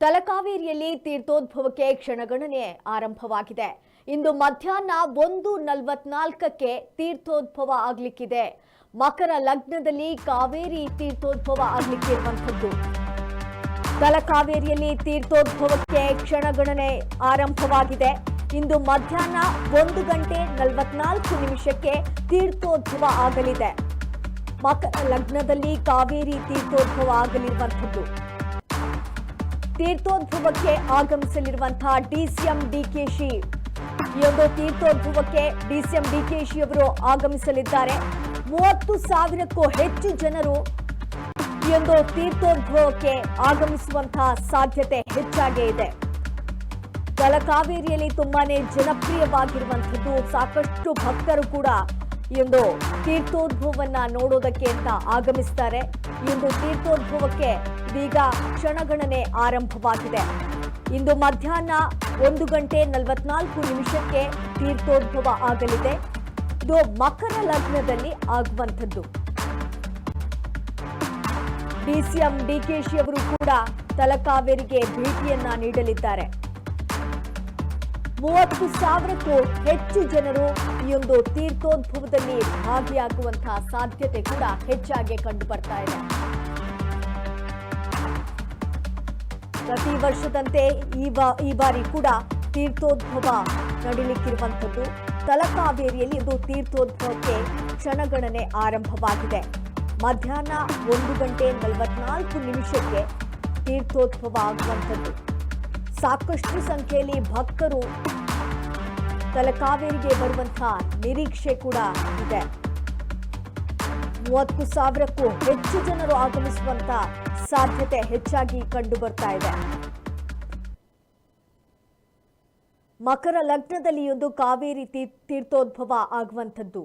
ತಲಕಾವೇರಿಯಲ್ಲಿ ತೀರ್ಥೋದ್ಭವಕ್ಕೆ ಕ್ಷಣಗಣನೆ ಆರಂಭವಾಗಿದೆ. ಇಂದು ಮಧ್ಯಾಹ್ನ 1:44ಕ್ಕೆ ತೀರ್ಥೋದ್ಭವ ಆಗಲಿಕ್ಕಿದೆ. ಮಕರ ಲಗ್ನದಲ್ಲಿ ಕಾವೇರಿ ತೀರ್ಥೋದ್ಭವ ಆಗಲಿಕ್ಕಿರುವಂಥದ್ದು. ತಲಕಾವೇರಿಯಲ್ಲಿ ತೀರ್ಥೋದ್ಭವಕ್ಕೆ ಕ್ಷಣಗಣನೆ ಆರಂಭವಾಗಿದೆ. ಇಂದು ಮಧ್ಯಾಹ್ನ 1:44 ತೀರ್ಥೋದ್ಭವ ಆಗಲಿದೆ. ಮಕರ ಲಗ್ನದಲ್ಲಿ ಕಾವೇರಿ ತೀರ್ಥೋದ್ಭವ ಆಗಲಿರುವಂಥದ್ದು. ತೀರ್ಥೋದ್ಭವಕ್ಕೆ ಆಗಮಿಸಲಿರುವಂತಹ ಡಿಸಿಎಂ ಡಿಕೆಶಿ ಈ ಒಂದು ತೀರ್ಥೋದ್ಭವಕ್ಕೆ ಡಿಸಿಎಂ ಡಿಕೆಶಿ ಅವರು ಆಗಮಿಸಲಿದ್ದಾರೆ. 30,000ಕ್ಕೂ ಹೆಚ್ಚು ಜನರು ಈ ಒಂದು ತೀರ್ಥೋದ್ಭವಕ್ಕೆ ಆಗಮಿಸುವಂತಹ ಸಾಧ್ಯತೆ ಹೆಚ್ಚಾಗೇ ಇದೆ. ತಲಕಾವೇರಿಯಲ್ಲಿ ತುಂಬಾನೇ ಜನಪ್ರಿಯವಾಗಿರುವಂಥದ್ದು. ಸಾಕಷ್ಟು ಭಕ್ತರು ಕೂಡ ಈ ಒಂದು ತೀರ್ಥೋದ್ಭವವನ್ನ ನೋಡೋದಕ್ಕೆ ಅಂತ ಆಗಮಿಸ್ತಾರೆ. ಈ ಒಂದು ತೀರ್ಥೋದ್ಭವಕ್ಕೆ ಇದೀಗ ಕ್ಷಣಗಣನೆ ಆರಂಭವಾಗಿದೆ. ಇಂದು ಮಧ್ಯಾಹ್ನ 1:44 ತೀರ್ಥೋದ್ಭವ ಆಗಲಿದೆ. ಇದು ಮಕರ ಲಗ್ನದಲ್ಲಿ ಆಗುವಂಥದ್ದು. ಡಿಸಿಎಂ ಡಿಕೆಶಿ ಅವರು ಕೂಡ ತಲಕಾವೇರಿಗೆ ಭೇಟಿಯನ್ನ ನೀಡಲಿದ್ದಾರೆ. 30,000ಕ್ಕೂ ಹೆಚ್ಚು ಜನರು ಈ ಒಂದು ತೀರ್ಥೋದ್ಭವದಲ್ಲಿ ಭಾಗಿಯಾಗುವಂತಹ ಸಾಧ್ಯತೆ ಕೂಡ ಹೆಚ್ಚಾಗಿ ಕಂಡು ಬರ್ತಾ ಇದೆ. ಪ್ರತಿ ವರ್ಷದಂತೆ ಈ ಬಾರಿ ಕೂಡ ತೀರ್ಥೋದ್ಭವ ನಡೀಲಿಕ್ಕಿರುವಂಥದ್ದು. ತಲಕಾವೇರಿಯಲ್ಲಿ ಇದು ತೀರ್ಥೋದ್ಭವಕ್ಕೆ ಕ್ಷಣಗಣನೆ ಆರಂಭವಾಗಿದೆ. ಮಧ್ಯಾಹ್ನ 1:44 ತೀರ್ಥೋದ್ಭವ ಆಗುವಂಥದ್ದು. ಸಾಕಷ್ಟು ಸಂಖ್ಯೆಯಲ್ಲಿ ಭಕ್ತರು ತಲಕಾವೇರಿಗೆ ಬರುವಂತಹ ನಿರೀಕ್ಷೆ ಕೂಡ ಇದೆ. 30,000ಕ್ಕೂ ಹೆಚ್ಚು ಜನರು ಆಗಮಿಸುವಂತ ಸಾಧ್ಯತೆ ಹೆಚ್ಚಾಗಿ ಕಂಡು ಬರ್ತಾ ಇದೆ. ಮಕರ ಲಗ್ನದಲ್ಲಿ ಒಂದು ಕಾವೇರಿ ತೀರ್ಥೋದ್ಭವ ಆಗುವಂಥದ್ದು.